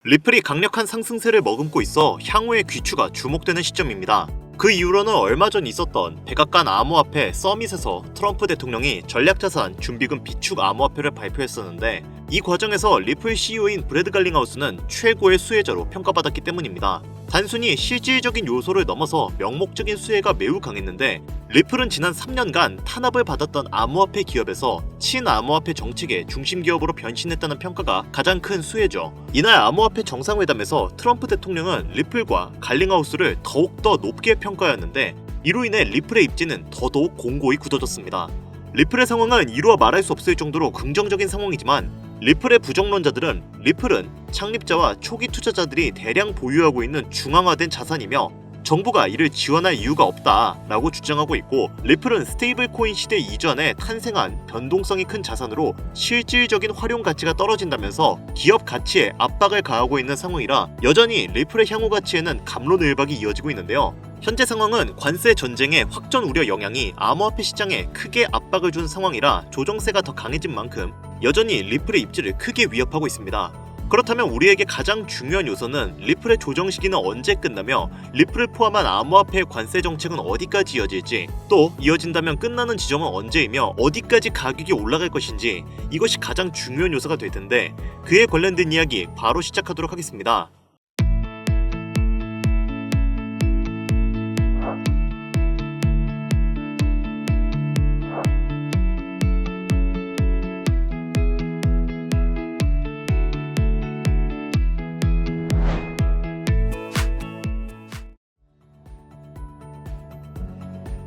리플이 강력한 상승세를 머금고 있어 향후의 귀추가 주목되는 시점입니다. 그 이후로는 얼마 전 있었던 백악관 암호화폐 서밋에서 트럼프 대통령이 전략자산 준비금 비축 암호화폐를 발표했었는데 이 과정에서 리플 CEO인 브래드 갈링하우스는 최고의 수혜자로 평가받았기 때문입니다. 단순히 실질적인 요소를 넘어서 명목적인 수혜가 매우 강했는데 리플은 지난 3년간 탄압을 받았던 암호화폐 기업에서 친암호화폐 정책의 중심 기업으로 변신했다는 평가가 가장 큰 수혜죠. 이날 암호화폐 정상회담에서 트럼프 대통령은 리플과 갈링하우스를 더욱더 높게 평가하였는데 이로 인해 리플의 입지는 더더욱 공고히 굳어졌습니다. 리플의 상황은 이루어 말할 수 없을 정도로 긍정적인 상황이지만 리플의 부정론자들은 리플은 창립자와 초기 투자자들이 대량 보유하고 있는 중앙화된 자산이며 정부가 이를 지원할 이유가 없다라고 주장하고 있고 리플은 스테이블 코인 시대 이전에 탄생한 변동성이 큰 자산으로 실질적인 활용 가치가 떨어진다면서 기업 가치에 압박을 가하고 있는 상황이라 여전히 리플의 향후 가치에는 갑론을박이 이어지고 있는데요. 현재 상황은 관세 전쟁의 확전 우려 영향이 암호화폐 시장에 크게 압박을 준 상황이라 조정세가 더 강해진 만큼 여전히 리플의 입지를 크게 위협하고 있습니다. 그렇다면 우리에게 가장 중요한 요소는 리플의 조정 시기는 언제 끝나며 리플을 포함한 암호화폐 관세 정책은 어디까지 이어질지 또 이어진다면 끝나는 지점은 언제이며 어디까지 가격이 올라갈 것인지 이것이 가장 중요한 요소가 될 텐데 그에 관련된 이야기 바로 시작하도록 하겠습니다.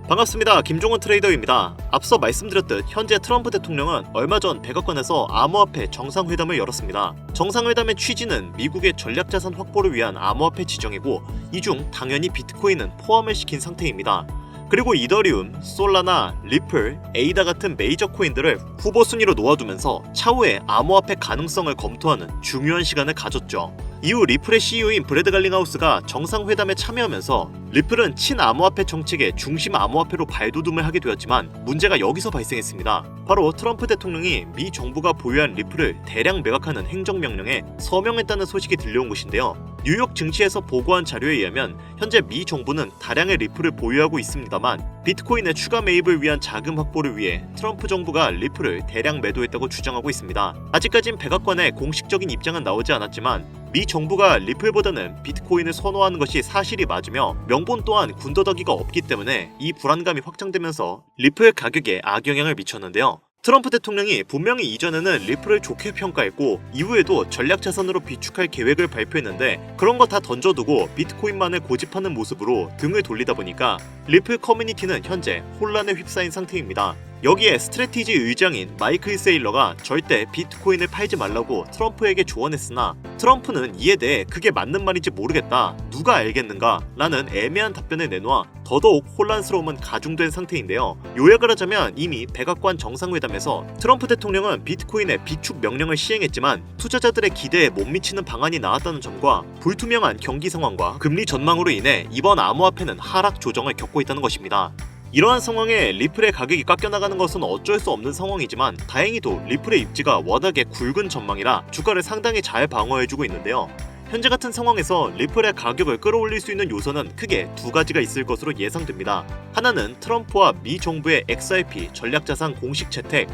반갑습니다. 김종원 트레이더입니다. 앞서 말씀드렸듯 현재 트럼프 대통령은 얼마 전 백악관에서 암호화폐 정상회담을 열었습니다. 정상회담의 취지는 미국의 전략자산 확보를 위한 암호화폐 지정이고 이 중 당연히 비트코인은 포함을 시킨 상태입니다. 그리고 이더리움, 솔라나, 리플, 에이다 같은 메이저 코인들을 후보 순위로 놓아두면서 차후에 암호화폐 가능성을 검토하는 중요한 시간을 가졌죠. 이후 리플의 CEO인 브래드 갈링하우스가 정상회담에 참여하면서 리플은 친암호화폐 정책의 중심 암호화폐로 발돋움을 하게 되었지만 문제가 여기서 발생했습니다. 바로 트럼프 대통령이 미 정부가 보유한 리플을 대량 매각하는 행정명령에 서명했다는 소식이 들려온 것인데요. 뉴욕 증시에서 보고한 자료에 의하면 현재 미 정부는 다량의 리플을 보유하고 있습니다만 비트코인의 추가 매입을 위한 자금 확보를 위해 트럼프 정부가 리플을 대량 매도했다고 주장하고 있습니다. 아직까진 백악관의 공식적인 입장은 나오지 않았지만 미 정부가 리플보다는 비트코인을 선호하는 것이 사실이 맞으며 명분 또한 군더더기가 없기 때문에 이 불안감이 확장되면서 리플 가격에 악영향을 미쳤는데요. 트럼프 대통령이 분명히 이전에는 리플을 좋게 평가했고 이후에도 전략자산으로 비축할 계획을 발표했는데 그런 거 다 던져두고 비트코인만을 고집하는 모습으로 등을 돌리다 보니까 리플 커뮤니티는 현재 혼란에 휩싸인 상태입니다. 여기에 스트래티지 의장인 마이클 세일러가 절대 비트코인을 팔지 말라고 트럼프에게 조언했으나 트럼프는 이에 대해 그게 맞는 말인지 모르겠다, 누가 알겠는가 라는 애매한 답변을 내놓아 더더욱 혼란스러움은 가중된 상태인데요. 요약을 하자면 이미 백악관 정상회담에서 트럼프 대통령은 비트코인의 비축 명령을 시행했지만 투자자들의 기대에 못 미치는 방안이 나왔다는 점과 불투명한 경기 상황과 금리 전망으로 인해 이번 암호화폐는 하락 조정을 겪고 있다는 것입니다. 이러한 상황에 리플의 가격이 깎여나가는 것은 어쩔 수 없는 상황이지만 다행히도 리플의 입지가 워낙에 굵은 전망이라 주가를 상당히 잘 방어해주고 있는데요. 현재 같은 상황에서 리플의 가격을 끌어올릴 수 있는 요소는 크게 두 가지가 있을 것으로 예상됩니다. 하나는 트럼프와 미 정부의 XRP 전략자산 공식 채택,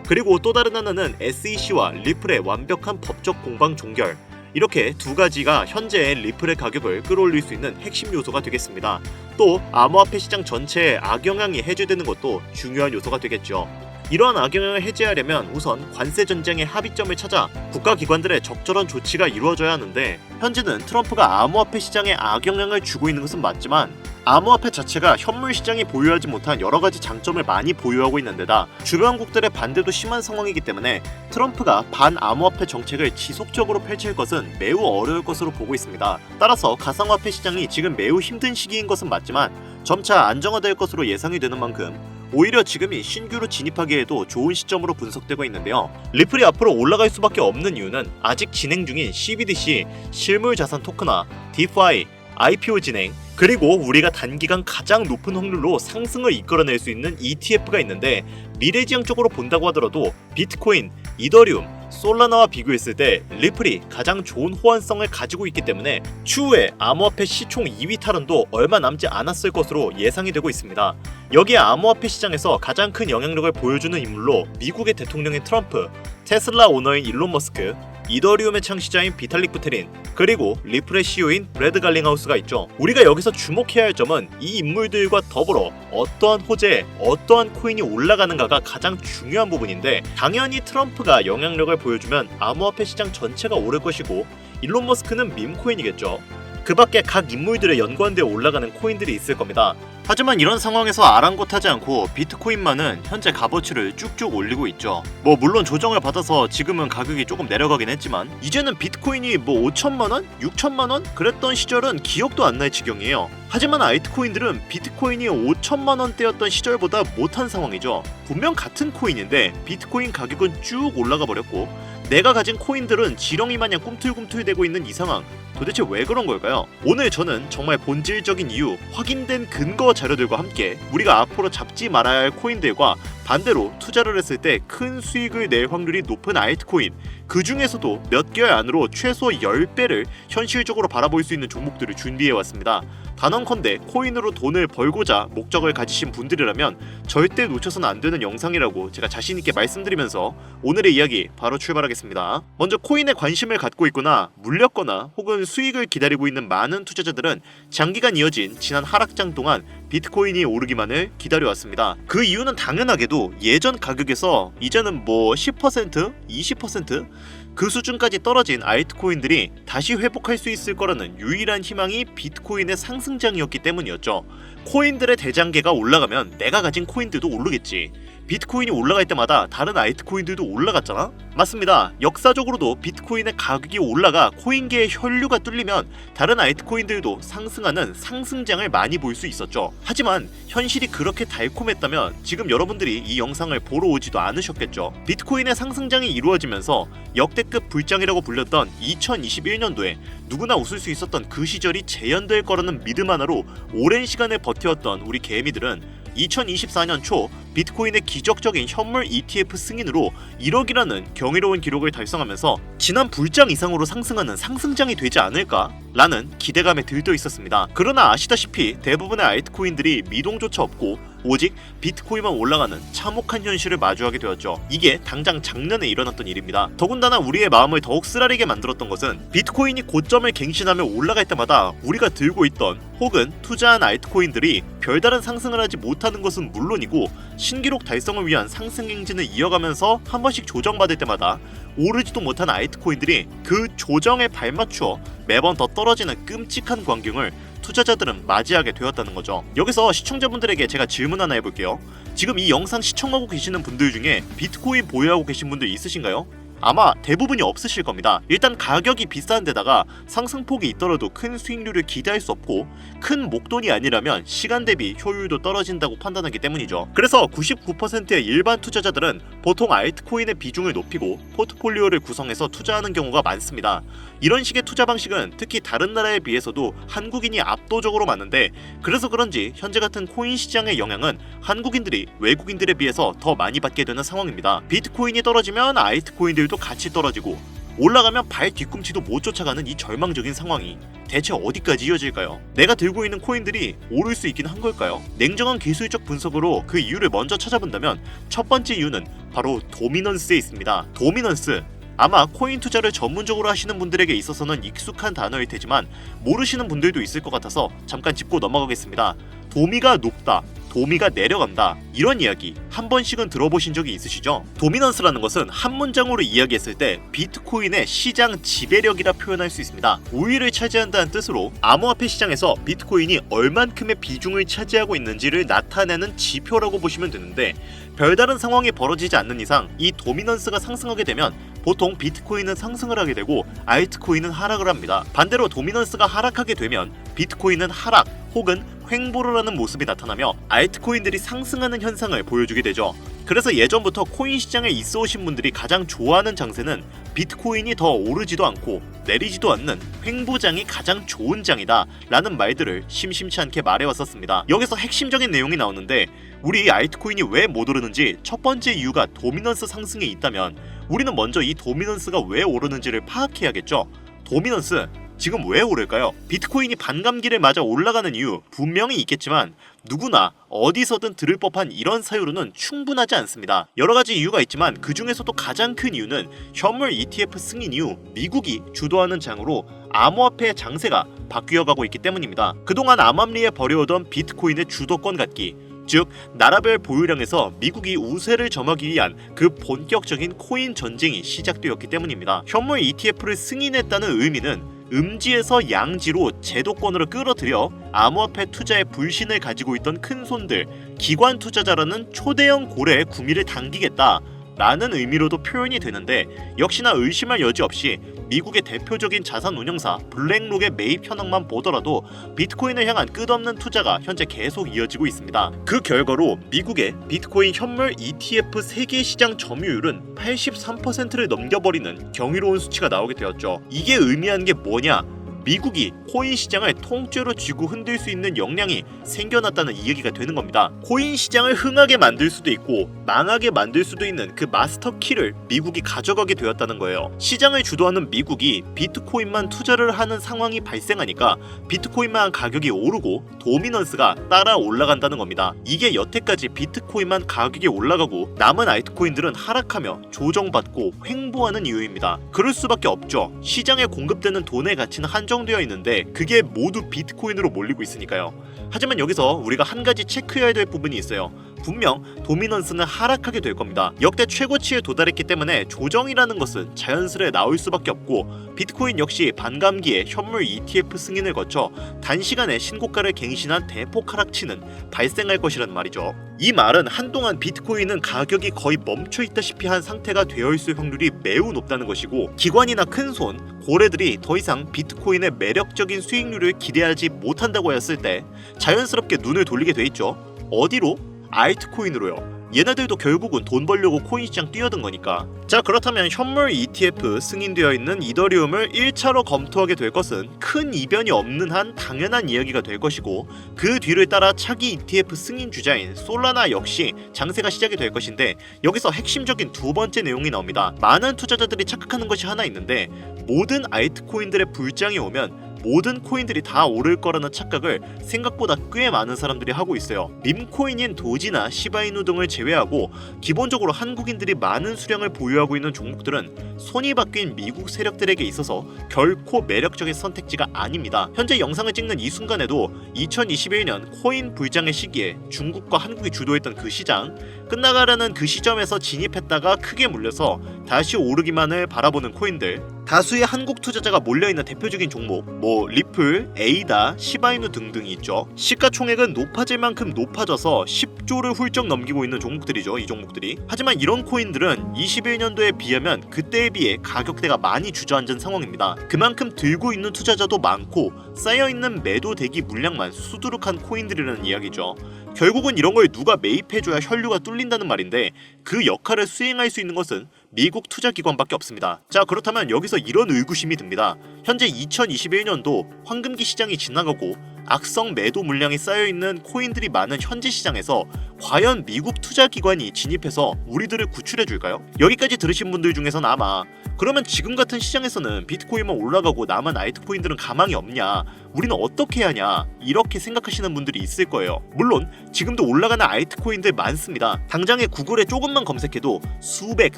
그리고 또 다른 하나는 SEC와 리플의 완벽한 법적 공방 종결, 이렇게 두 가지가 현재의 리플의 가격을 끌어올릴 수 있는 핵심 요소가 되겠습니다. 또 암호화폐 시장 전체에 악영향이 해제되는 것도 중요한 요소가 되겠죠. 이러한 악영향을 해제하려면 우선 관세 전쟁의 합의점을 찾아 국가기관들의 적절한 조치가 이루어져야 하는데 현재는 트럼프가 암호화폐 시장에 악영향을 주고 있는 것은 맞지만 암호화폐 자체가 현물 시장이 보유하지 못한 여러 가지 장점을 많이 보유하고 있는 데다 주변국들의 반대도 심한 상황이기 때문에 트럼프가 반암호화폐 정책을 지속적으로 펼칠 것은 매우 어려울 것으로 보고 있습니다. 따라서 가상화폐 시장이 지금 매우 힘든 시기인 것은 맞지만 점차 안정화될 것으로 예상이 되는 만큼 오히려 지금이 신규로 진입하기에도 좋은 시점으로 분석되고 있는데요. 리플이 앞으로 올라갈 수밖에 없는 이유는 아직 진행 중인 CBDC, 실물자산 토큰화, DeFi, IPO 진행, 그리고 우리가 단기간 가장 높은 확률로 상승을 이끌어낼 수 있는 ETF가 있는데 미래지향적으로 본다고 하더라도 비트코인, 이더리움, 솔라나와 비교했을 때 리플이 가장 좋은 호환성을 가지고 있기 때문에 추후에 암호화폐 시총 2위 탈환도 얼마 남지 않았을 것으로 예상이 되고 있습니다. 여기에 암호화폐 시장에서 가장 큰 영향력을 보여주는 인물로 미국의 대통령인 트럼프, 테슬라 오너인 일론 머스크, 이더리움의 창시자인 비탈릭 부테린, 그리고 리플의 CEO인 브래드 갈링하우스가 있죠. 우리가 여기서 주목해야 할 점은 이 인물들과 더불어 어떠한 호재에 어떠한 코인이 올라가는가가 가장 중요한 부분인데, 당연히 트럼프가 영향력을 보여주면 암호화폐 시장 전체가 오를 것이고 일론 머스크는 밈코인이겠죠. 그 밖에 각 인물들의 연관되어 올라가는 코인들이 있을 겁니다. 하지만 이런 상황에서 아랑곳하지 않고 비트코인만은 현재 값어치를 쭉쭉 올리고 있죠. 물론 조정을 받아서 지금은 가격이 조금 내려가긴 했지만 이제는 비트코인이 5천만원? 6천만원? 그랬던 시절은 기억도 안 날 지경이에요. 하지만 알트코인들은 비트코인이 5천만원대였던 시절보다 못한 상황이죠. 분명 같은 코인인데 비트코인 가격은 쭉 올라가 버렸고 내가 가진 코인들은 지렁이 마냥 꿈틀꿈틀대고 있는 이 상황, 도대체 왜 그런 걸까요? 오늘 저는 정말 본질적인 이유, 확인된 근거 자료들과 함께 우리가 앞으로 잡지 말아야 할 코인들과 반대로 투자를 했을 때 큰 수익을 낼 확률이 높은 알트코인, 그 중에서도 몇 개월 안으로 최소 10배를 현실적으로 바라볼 수 있는 종목들을 준비해왔습니다. 단언컨대 코인으로 돈을 벌고자 목적을 가지신 분들이라면 절대 놓쳐서는 안 되는 영상이라고 제가 자신있게 말씀드리면서 오늘의 이야기 바로 출발하겠습니다. 먼저 코인에 관심을 갖고 있거나 물렸거나 혹은 수익을 기다리고 있는 많은 투자자들은 장기간 이어진 지난 하락장 동안 비트코인이 오르기만을 기다려왔습니다. 그 이유는 당연하게도 예전 가격에서 이제는 10%, 20%? 그 수준까지 떨어진 알트코인들이 다시 회복할 수 있을 거라는 유일한 희망이 비트코인의 상승장이었기 때문이었죠. 코인들의 대장계가 올라가면 내가 가진 코인들도 오르겠지. 비트코인이 올라갈 때마다 다른 알트코인들도 올라갔잖아? 맞습니다. 역사적으로도 비트코인의 가격이 올라가 코인계의 혈류가 뚫리면 다른 알트코인들도 상승하는 상승장을 많이 볼 수 있었죠. 하지만 현실이 그렇게 달콤했다면 지금 여러분들이 이 영상을 보러 오지도 않으셨겠죠. 비트코인의 상승장이 이루어지면서 역대급 불장이라고 불렸던 2021년도에 누구나 웃을 수 있었던 그 시절이 재현될 거라는 믿음 하나로 오랜 시간을 버텨왔던 우리 개미들은 2024년 초 비트코인의 기적적인 현물 ETF 승인으로 1억이라는 경이로운 기록을 달성하면서 지난 불장 이상으로 상승하는 상승장이 되지 않을까? 라는 기대감에 들떠 있었습니다. 그러나 아시다시피 대부분의 알트코인들이 미동조차 없고 오직 비트코인만 올라가는 참혹한 현실을 마주하게 되었죠. 이게 당장 작년에 일어났던 일입니다. 더군다나 우리의 마음을 더욱 쓰라리게 만들었던 것은 비트코인이 고점을 갱신하며 올라갈 때마다 우리가 들고 있던 혹은 투자한 알트코인들이 별다른 상승을 하지 못하는 것은 물론이고 신기록 달성을 위한 상승 행진을 이어가면서 한 번씩 조정받을 때마다 오르지도 못한 알트코인들이 그 조정에 발맞추어 매번 더 떨어지는 끔찍한 광경을 투자자들은 맞이하게 되었다는 거죠. 여기서 시청자분들에게 제가 질문 하나 해볼게요. 지금 이 영상 시청하고 계시는 분들 중에 비트코인 보유하고 계신 분들 있으신가요? 아마 대부분이 없으실 겁니다. 일단 가격이 비싼 데다가 상승폭이 있더라도 큰 수익률을 기대할 수 없고 큰 목돈이 아니라면 시간 대비 효율도 떨어진다고 판단하기 때문이죠. 그래서 99%의 일반 투자자들은 보통 알트코인의 비중을 높이고 포트폴리오를 구성해서 투자하는 경우가 많습니다. 이런 식의 투자 방식은 특히 다른 나라에 비해서도 한국인이 압도적으로 많은데, 그래서 그런지 현재 같은 코인 시장의 영향은 한국인들이 외국인들에 비해서 더 많이 받게 되는 상황입니다. 비트코인이 떨어지면 알트코인들도 같이 떨어지고 올라가면 발 뒤꿈치도 못 쫓아가는 이 절망적인 상황이 대체 어디까지 이어질까요? 내가 들고 있는 코인들이 오를 수 있긴 한 걸까요? 냉정한 기술적 분석으로 그 이유를 먼저 찾아본다면 첫 번째 이유는 바로 도미넌스에 있습니다. 도미넌스, 아마 코인 투자를 전문적으로 하시는 분들에게 있어서는 익숙한 단어일 테지만 모르시는 분들도 있을 것 같아서 잠깐 짚고 넘어가겠습니다. 도미가 높다, 도미가 내려간다, 이런 이야기 한 번씩은 들어보신 적이 있으시죠? 도미넌스라는 것은 한 문장으로 이야기했을 때 비트코인의 시장 지배력이라 표현할 수 있습니다. 우위를 차지한다는 뜻으로 암호화폐 시장에서 비트코인이 얼만큼의 비중을 차지하고 있는지를 나타내는 지표라고 보시면 되는데, 별다른 상황이 벌어지지 않는 이상 이 도미넌스가 상승하게 되면 보통 비트코인은 상승을 하게 되고 알트코인은 하락을 합니다. 반대로 도미넌스가 하락하게 되면 비트코인은 하락 혹은 횡보를 하는 모습이 나타나며 알트코인들이 상승하는 현상을 보여주게 되죠. 그래서 예전부터 코인 시장에 있어 오신 분들이 가장 좋아하는 장세는 비트코인이 더 오르지도 않고 내리지도 않는 횡보장이 가장 좋은 장이다 라는 말들을 심심치 않게 말해왔었습니다. 여기서 핵심적인 내용이 나오는데, 우리 알트코인이 왜 못 오르는지 첫 번째 이유가 도미넌스 상승에 있다면 우리는 먼저 이 도미넌스가 왜 오르는지를 파악해야겠죠. 도미넌스, 지금 왜 오를까요? 비트코인이 반감기를 맞아 올라가는 이유 분명히 있겠지만 누구나 어디서든 들을 법한 이런 사유로는 충분하지 않습니다. 여러가지 이유가 있지만 그 중에서도 가장 큰 이유는 현물 ETF 승인 이후 미국이 주도하는 장으로 암호화폐의 장세가 바뀌어가고 있기 때문입니다. 그동안 암암리에 벌여오던 비트코인의 주도권 갖기, 즉 나라별 보유량에서 미국이 우세를 점하기 위한 그 본격적인 코인 전쟁이 시작되었기 때문입니다. 현물 ETF를 승인했다는 의미는 음지에서 양지로 제도권으로 끌어들여 암호화폐 투자에 불신을 가지고 있던 큰손들, 기관 투자자라는 초대형 고래의 구미를 당기겠다 라는 의미로도 표현이 되는데, 역시나 의심할 여지 없이 미국의 대표적인 자산 운용사 블랙록의 매입 현황만 보더라도 비트코인을 향한 끝없는 투자가 현재 계속 이어지고 있습니다. 그 결과로 미국의 비트코인 현물 ETF 세계 시장 점유율은 83%를 넘겨버리는 경이로운 수치가 나오게 되었죠. 이게 의미하는 게 뭐냐? 미국이 코인 시장을 통째로 쥐고 흔들 수 있는 역량이 생겨났다는 이야기가 되는 겁니다. 코인 시장을 흥하게 만들 수도 있고 망하게 만들 수도 있는 그 마스터 키를 미국이 가져가게 되었다는 거예요. 시장을 주도하는 미국이 비트코인만 투자를 하는 상황이 발생하니까 비트코인만 가격이 오르고 도미넌스가 따라 올라간다는 겁니다. 이게 여태까지 비트코인만 가격이 올라가고 남은 알트코인들은 하락하며 조정받고 횡보하는 이유입니다. 그럴 수밖에 없죠. 시장에 공급되는 돈의 가치는 한정되어 있는데 그게 모두 비트코인으로 몰리고 있으니까요. 하지만 여기서 우리가 한 가지 체크해야 될 부분이 있어요. 분명 도미넌스는 하락하게 될 겁니다. 역대 최고치에 도달했기 때문에 조정이라는 것은 자연스레 나올 수밖에 없고, 비트코인 역시 반감기에 현물 ETF 승인을 거쳐 단시간에 신고가를 갱신한 대폭 하락치는 발생할 것이란 말이죠. 이 말은 한동안 비트코인은 가격이 거의 멈춰있다시피 한 상태가 되어 있을 확률이 매우 높다는 것이고, 기관이나 큰손, 고래들이 더 이상 비트코인의 매력적인 수익률을 기대하지 못한다고 했을 때 자연스럽게 눈을 돌리게 돼 있죠. 어디로? 알트코인으로요. 얘네들도 결국은 돈 벌려고 코인 시장 뛰어든 거니까. 자, 그렇다면 현물 ETF 승인되어 있는 이더리움을 1차로 검토하게 될 것은 큰 이변이 없는 한 당연한 이야기가 될 것이고, 그 뒤를 따라 차기 ETF 승인 주자인 솔라나 역시 장세가 시작이 될 것인데, 여기서 핵심적인 두 번째 내용이 나옵니다. 많은 투자자들이 착각하는 것이 하나 있는데, 모든 알트코인들의 불장이 오면 모든 코인들이 다 오를 거라는 착각을 생각보다 꽤 많은 사람들이 하고 있어요. 밈코인인 도지나 시바이누 등을 제외하고 기본적으로 한국인들이 많은 수량을 보유하고 있는 종목들은 손이 바뀐 미국 세력들에게 있어서 결코 매력적인 선택지가 아닙니다. 현재 영상을 찍는 이 순간에도 2021년 코인 불장의 시기에 중국과 한국이 주도했던 그 시장, 끝나가라는 그 시점에서 진입했다가 크게 물려서 다시 오르기만을 바라보는 코인들, 다수의 한국 투자자가 몰려있는 대표적인 종목, 리플, 에이다, 시바이누 등등이 있죠. 시가총액은 높아질 만큼 높아져서 10조를 훌쩍 넘기고 있는 종목들이죠. 이 종목들이. 하지만 이런 코인들은 21년도에 비하면 그때에 비해 가격대가 많이 주저앉은 상황입니다. 그만큼 들고 있는 투자자도 많고 쌓여있는 매도 대기 물량만 수두룩한 코인들이라는 이야기죠. 결국은 이런 걸 누가 매입해줘야 혈류가 뚫린다는 말인데, 그 역할을 수행할 수 있는 것은 미국 투자기관밖에 없습니다. 자, 그렇다면 여기서 이런 의구심이 듭니다. 현재 2021년도 황금기 시장이 지나가고 악성 매도 물량이 쌓여있는 코인들이 많은 현재 시장에서 과연 미국 투자기관이 진입해서 우리들을 구출해줄까요? 여기까지 들으신 분들 중에서는 아마 그러면 지금 같은 시장에서는 비트코인만 올라가고 남은 알트코인들은 가망이 없냐, 우리는 어떻게 해야 하냐, 이렇게 생각하시는 분들이 있을 거예요. 물론 지금도 올라가는 알트코인들 많습니다. 당장에 구글에 조금만 검색해도 수백,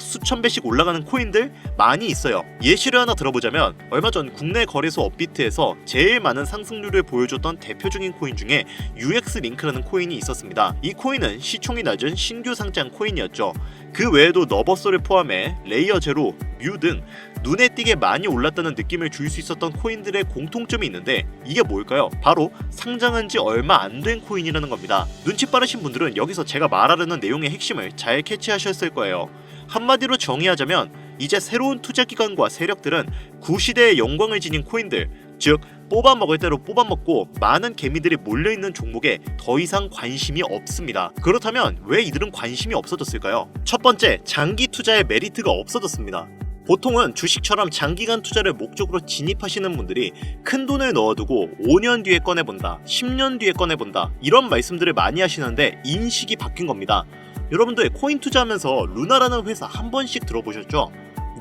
수천 배씩 올라가는 코인들 많이 있어요. 예시를 하나 들어보자면, 얼마 전 국내 거래소 업비트에서 제일 많은 상승률을 보여줬던 대표적인 코인 중에 UX링크라는 코인이 있었습니다. 이 코인은 시총이 낮은 신규 상장 코인이었죠. 그 외에도 너버스를 포함해 레이어 제로, 뮤 등 눈에 띄게 많이 올랐다는 느낌을 줄 수 있었던 코인들의 공통점이 있는데, 이게 뭘까요? 바로 상장한 지 얼마 안 된 코인이라는 겁니다. 눈치 빠르신 분들은 여기서 제가 말하려는 내용의 핵심을 잘 캐치하셨을 거예요. 한마디로 정의하자면 이제 새로운 투자기관과 세력들은 구시대의 영광을 지닌 코인들, 즉 뽑아먹을 대로 뽑아먹고 많은 개미들이 몰려있는 종목에 더 이상 관심이 없습니다. 그렇다면 왜 이들은 관심이 없어졌을까요? 첫 번째, 장기 투자의 메리트가 없어졌습니다. 보통은 주식처럼 장기간 투자를 목적으로 진입하시는 분들이 큰 돈을 넣어두고 5년 뒤에 꺼내본다, 10년 뒤에 꺼내본다, 이런 말씀들을 많이 하시는데 인식이 바뀐 겁니다. 여러분들 코인 투자하면서 루나라는 회사 한 번씩 들어보셨죠?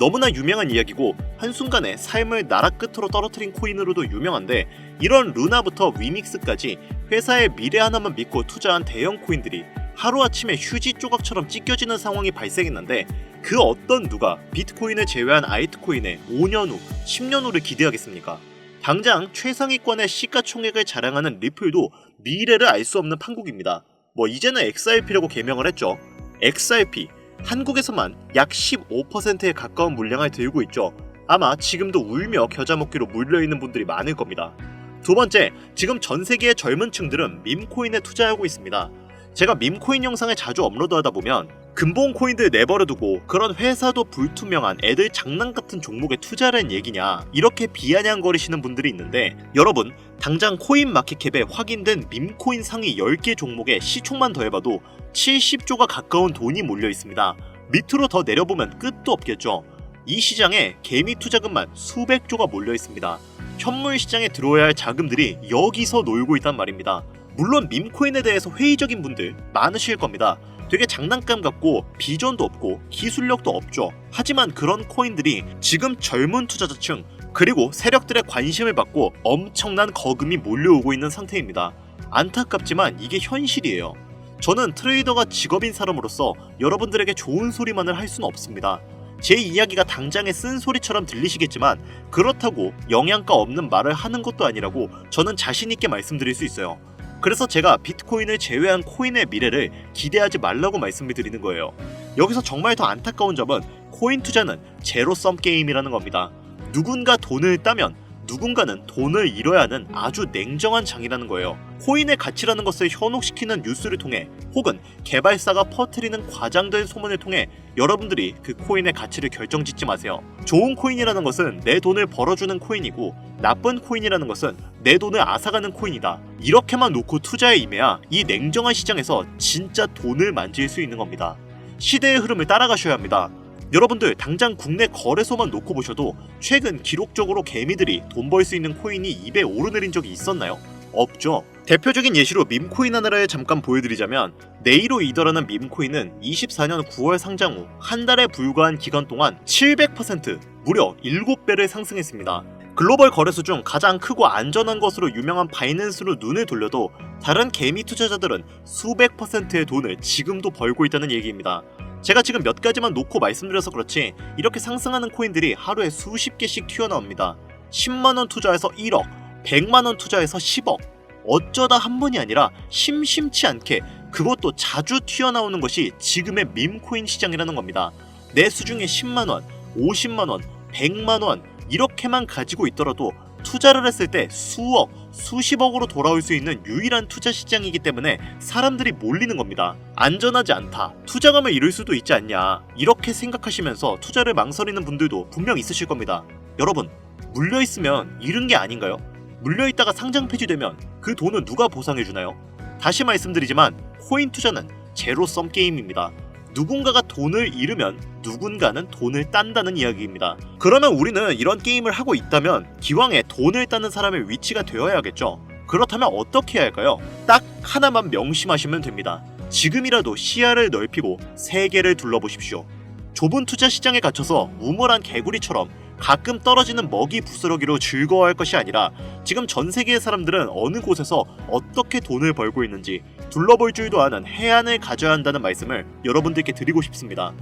너무나 유명한 이야기고 한순간에 삶을 나라 끝으로 떨어뜨린 코인으로도 유명한데, 이런 루나부터 위믹스까지 회사의 미래 하나만 믿고 투자한 대형 코인들이 하루아침에 휴지 조각처럼 찢겨지는 상황이 발생했는데, 그 어떤 누가 비트코인을 제외한 알트코인에 5년 후, 10년 후를 기대하겠습니까? 당장 최상위권의 시가총액을 자랑하는 리플도 미래를 알 수 없는 판국입니다. 이제는 XRP라고 개명을 했죠. XRP, 한국에서만 약 15%에 가까운 물량을 들고 있죠. 아마 지금도 울며 겨자 먹기로 물려있는 분들이 많을 겁니다. 두 번째, 지금 전 세계의 젊은 층들은 밈코인에 투자하고 있습니다. 제가 밈코인 영상을 자주 업로드하다 보면 근본 코인들 내버려두고 그런 회사도 불투명한 애들 장난 같은 종목에 투자하는 얘기냐, 이렇게 비아냥거리시는 분들이 있는데, 여러분, 당장 코인마켓캡에 확인된 밈코인 상위 10개 종목의 시총만 더해봐도 70조가 가까운 돈이 몰려 있습니다. 밑으로 더 내려보면 끝도 없겠죠. 이 시장에 개미 투자금만 수백조가 몰려 있습니다. 현물 시장에 들어와야 할 자금들이 여기서 놀고 있단 말입니다. 물론 밈코인에 대해서 회의적인 분들 많으실 겁니다. 되게 장난감 같고 비전도 없고 기술력도 없죠. 하지만 그런 코인들이 지금 젊은 투자자층 그리고 세력들의 관심을 받고 엄청난 거금이 몰려오고 있는 상태입니다. 안타깝지만 이게 현실이에요. 저는 트레이더가 직업인 사람으로서 여러분들에게 좋은 소리만을 할 수는 없습니다. 제 이야기가 당장의 쓴소리처럼 들리시겠지만, 그렇다고 영양가 없는 말을 하는 것도 아니라고 저는 자신있게 말씀드릴 수 있어요. 그래서 제가 비트코인을 제외한 코인의 미래를 기대하지 말라고 말씀을 드리는 거예요. 여기서 정말 더 안타까운 점은 코인 투자는 제로섬 게임이라는 겁니다. 누군가 돈을 따면 누군가는 돈을 잃어야 하는 아주 냉정한 장이라는 거예요. 코인의 가치라는 것을 현혹시키는 뉴스를 통해 혹은 개발사가 퍼뜨리는 과장된 소문을 통해 여러분들이 그 코인의 가치를 결정짓지 마세요. 좋은 코인이라는 것은 내 돈을 벌어주는 코인이고, 나쁜 코인이라는 것은 내 돈을 앗아가는 코인이다. 이렇게만 놓고 투자에 임해야 이 냉정한 시장에서 진짜 돈을 만질 수 있는 겁니다. 시대의 흐름을 따라가셔야 합니다. 여러분들 당장 국내 거래소만 놓고 보셔도 최근 기록적으로 개미들이 돈 벌 수 있는 코인이 입에 오르내린 적이 있었나요? 없죠. 대표적인 예시로 밈코인 하나를 잠깐 보여드리자면, 네이로 이더라는 밈코인은 24년 9월 상장 후 한 달에 불과한 기간 동안 700%, 무려 7배를 상승했습니다. 글로벌 거래소 중 가장 크고 안전한 것으로 유명한 바이낸스로 눈을 돌려도 다른 개미 투자자들은 수백 %의 돈을 지금도 벌고 있다는 얘기입니다. 제가 지금 몇 가지만 놓고 말씀드려서 그렇지, 이렇게 상승하는 코인들이 하루에 수십 개씩 튀어나옵니다. 10만원 투자해서 1억, 100만원 투자해서 10억, 어쩌다 한 번이 아니라 심심치 않게 그것도 자주 튀어나오는 것이 지금의 밈코인 시장이라는 겁니다. 내 수중에 10만원, 50만원, 100만원 이렇게만 가지고 있더라도 투자를 했을 때 수억, 수십억으로 돌아올 수 있는 유일한 투자 시장이기 때문에 사람들이 몰리는 겁니다. 안전하지 않다, 투자감을 잃을 수도 있지 않냐, 이렇게 생각하시면서 투자를 망설이는 분들도 분명 있으실 겁니다. 여러분, 물려있으면 잃은 게 아닌가요? 물려있다가 상장 폐지되면 그 돈은 누가 보상해주나요? 다시 말씀드리지만 코인 투자는 제로섬 게임입니다. 누군가가 돈을 잃으면 누군가는 돈을 딴다는 이야기입니다. 그러면 우리는 이런 게임을 하고 있다면 기왕에 돈을 따는 사람의 위치가 되어야겠죠. 그렇다면 어떻게 해야 할까요? 딱 하나만 명심하시면 됩니다. 지금이라도 시야를 넓히고 세계를 둘러보십시오. 좁은 투자 시장에 갇혀서 우물한 개구리처럼 가끔 떨어지는 먹이 부스러기로 즐거워할 것이 아니라, 지금 전 세계의 사람들은 어느 곳에서 어떻게 돈을 벌고 있는지 둘러볼 줄도 아는 해안을 가져야 한다는 말씀을 여러분들께 드리고 싶습니다.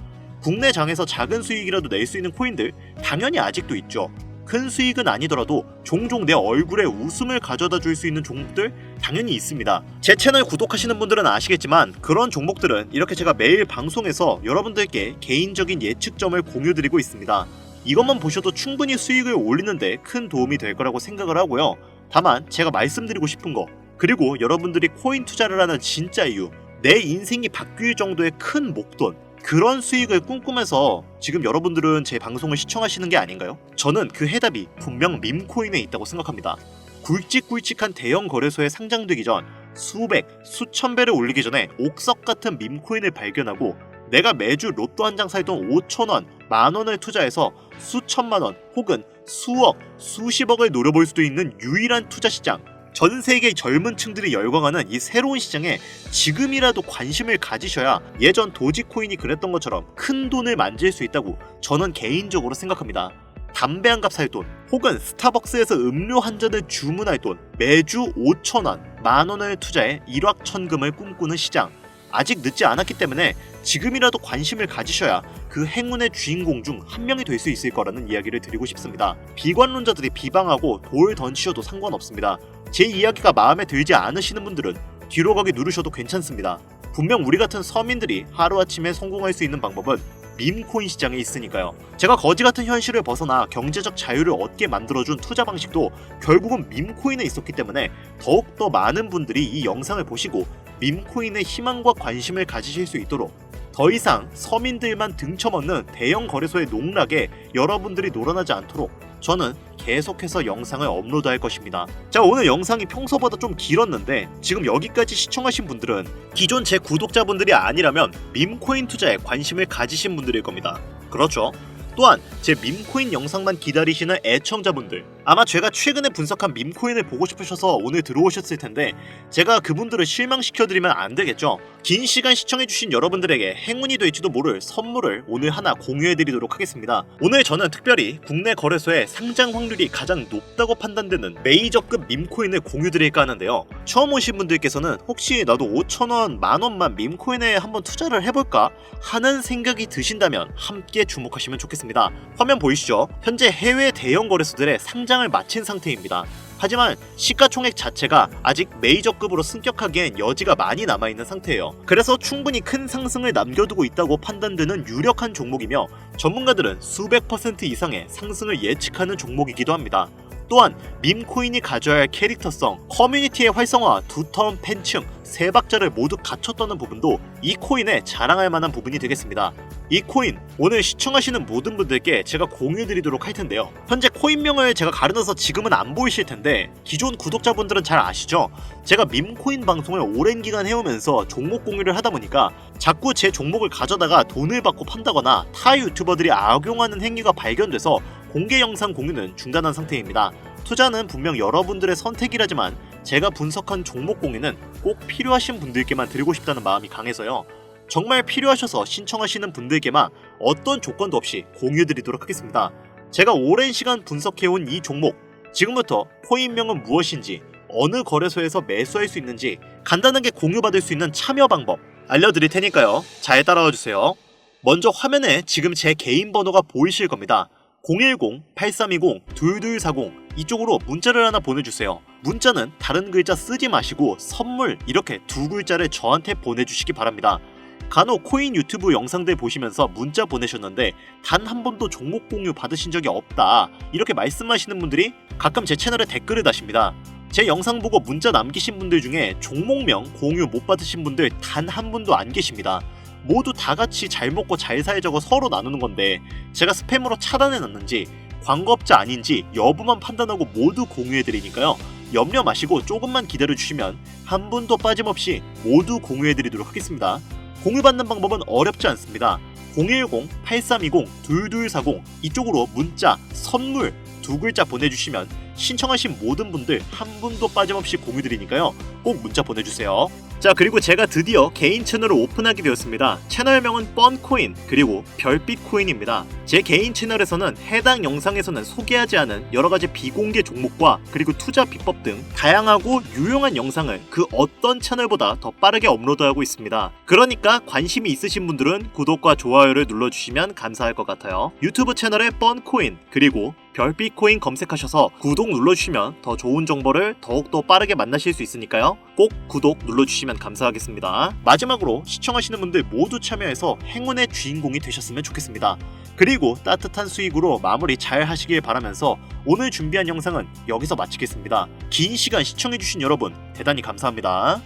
국내 장에서 작은 수익이라도 낼 수 있는 코인들 당연히 아직도 있죠. 큰 수익은 아니더라도 종종 내 얼굴에 웃음을 가져다 줄 수 있는 종목들 당연히 있습니다. 제 채널 구독하시는 분들은 아시겠지만 그런 종목들은 이렇게 제가 매일 방송에서 여러분들께 개인적인 예측점을 공유드리고 있습니다. 이것만 보셔도 충분히 수익을 올리는데 큰 도움이 될 거라고 생각을 하고요. 다만 제가 말씀드리고 싶은 거, 그리고 여러분들이 코인 투자를 하는 진짜 이유, 내 인생이 바뀔 정도의 큰 목돈, 그런 수익을 꿈꾸면서 지금 여러분들은 제 방송을 시청하시는 게 아닌가요? 저는 그 해답이 분명 밈코인에 있다고 생각합니다. 굵직굵직한 대형 거래소에 상장되기 전 수백, 수천 배를 올리기 전에 옥석 같은 밈코인을 발견하고, 내가 매주 로또 한 장 살던 5천원, 만원을 투자해서 수천만원 혹은 수억, 수십억을 노려볼 수도 있는 유일한 투자 시장, 전 세계 젊은 층들이 열광하는 이 새로운 시장에 지금이라도 관심을 가지셔야 예전 도지코인이 그랬던 것처럼 큰 돈을 만질 수 있다고 저는 개인적으로 생각합니다. 담배 한 갑 살 돈, 혹은 스타벅스에서 음료 한 잔을 주문할 돈, 매주 5,000원, 만원을 투자해 일확천금을 꿈꾸는 시장. 아직 늦지 않았기 때문에 지금이라도 관심을 가지셔야 그 행운의 주인공 중 한 명이 될 수 있을 거라는 이야기를 드리고 싶습니다. 비관론자들이 비방하고 돌 던지셔도 상관없습니다. 제 이야기가 마음에 들지 않으시는 분들은 뒤로 가기 누르셔도 괜찮습니다. 분명 우리 같은 서민들이 하루아침에 성공할 수 있는 방법은 밈코인 시장에 있으니까요. 제가 거지 같은 현실을 벗어나 경제적 자유를 얻게 만들어준 투자 방식도 결국은 밈코인에 있었기 때문에 더욱더 많은 분들이 이 영상을 보시고 밈코인의 희망과 관심을 가지실 수 있도록 더 이상 서민들만 등쳐먹는 대형 거래소의 농락에 여러분들이 놀아나지 않도록 저는 계속해서 영상을 업로드할 것입니다. 자, 오늘 영상이 평소보다 좀 길었는데 지금 여기까지 시청하신 분들은 기존 제 구독자분들이 아니라면 밈코인 투자에 관심을 가지신 분들일 겁니다. 그렇죠? 또한 제 밈코인 영상만 기다리시는 애청자분들, 아마 제가 최근에 분석한 밈코인을 보고 싶으셔서 오늘 들어오셨을 텐데 제가 그분들을 실망시켜드리면 안 되겠죠. 긴 시간 시청해주신 여러분들에게 행운이 될지도 모를 선물을 오늘 하나 공유해드리도록 하겠습니다. 오늘 저는 특별히 국내 거래소의 상장 확률이 가장 높다고 판단되는 메이저급 밈코인을 공유드릴까 하는데요. 처음 오신 분들께서는 혹시 나도 5,000원, 만원만 밈코인에 한번 투자를 해볼까 하는 생각이 드신다면 함께 주목하시면 좋겠습니다. 화면 보이시죠? 현재 해외 대형 거래소들의 상장을 마친 상태입니다. 하지만 시가총액 자체가 아직 메이저급으로 승격하기엔 여지가 많이 남아있는 상태예요. 그래서 충분히 큰 상승을 남겨두고 있다고 판단되는 유력한 종목이며 전문가들은 수백 % 이상의 상승을 예측하는 종목이기도 합니다. 또한 밈코인이 가져야 할 캐릭터성, 커뮤니티의 활성화, 두터운 팬층, 세 박자를 모두 갖췄다는 부분도 이 코인에 자랑할 만한 부분이 되겠습니다. 이 코인, 오늘 시청하시는 모든 분들께 제가 공유드리도록 할 텐데요. 현재 코인명을 제가 가려놔서 지금은 안 보이실 텐데 기존 구독자분들은 잘 아시죠? 제가 밈코인 방송을 오랜 기간 해오면서 종목 공유를 하다 보니까 자꾸 제 종목을 가져다가 돈을 받고 판다거나 타 유튜버들이 악용하는 행위가 발견돼서 공개 영상 공유는 중단한 상태입니다. 투자는 분명 여러분들의 선택이라지만 제가 분석한 종목 공유는 꼭 필요하신 분들께만 드리고 싶다는 마음이 강해서요. 정말 필요하셔서 신청하시는 분들께만 어떤 조건도 없이 공유드리도록 하겠습니다. 제가 오랜 시간 분석해온 이 종목, 지금부터 코인명은 무엇인지, 어느 거래소에서 매수할 수 있는지 간단하게 공유받을 수 있는 참여 방법 알려드릴 테니까요. 잘 따라와 주세요. 먼저 화면에 지금 제 개인 번호가 보이실 겁니다. 010-8320-2240 이쪽으로 문자를 하나 보내주세요. 문자는 다른 글자 쓰지 마시고 선물 이렇게 두 글자를 저한테 보내주시기 바랍니다. 간혹 코인 유튜브 영상들 보시면서 문자 보내셨는데 단 한 번도 종목 공유 받으신 적이 없다 이렇게 말씀하시는 분들이 가끔 제 채널에 댓글을 다십니다. 제 영상 보고 문자 남기신 분들 중에 종목명 공유 못 받으신 분들 단 한 분도 안 계십니다. 모두 다 같이 잘 먹고 잘 살자고 서로 나누는 건데 제가 스팸으로 차단해놨는지 광고업자 아닌지 여부만 판단하고 모두 공유해드리니까요. 염려 마시고 조금만 기다려주시면 한 분도 빠짐없이 모두 공유해드리도록 하겠습니다. 공유받는 방법은 어렵지 않습니다. 010-8320-2240 이쪽으로 문자, 선물 두 글자 보내주시면 신청하신 모든 분들 한 분도 빠짐없이 공유드리니까요. 꼭 문자 보내주세요. 자, 그리고 제가 드디어 개인 채널을 오픈하게 되었습니다. 채널명은 뻔코인 그리고 별빛코인입니다. 제 개인 채널에서는 해당 영상에서는 소개하지 않은 여러가지 비공개 종목과 그리고 투자 비법 등 다양하고 유용한 영상을 그 어떤 채널보다 더 빠르게 업로드하고 있습니다. 그러니까 관심이 있으신 분들은 구독과 좋아요를 눌러주시면 감사할 것 같아요. 유튜브 채널에 뻔코인 그리고 별빛코인 검색하셔서 구독 눌러주시면 더 좋은 정보를 더욱더 빠르게 만나실 수 있으니까요. 꼭 구독 눌러주시면 감사하겠습니다. 마지막으로 시청하시는 분들 모두 참여해서 행운의 주인공이 되셨으면 좋겠습니다. 그리고 따뜻한 수익으로 마무리 잘 하시길 바라면서 오늘 준비한 영상은 여기서 마치겠습니다. 긴 시간 시청해주신 여러분 대단히 감사합니다.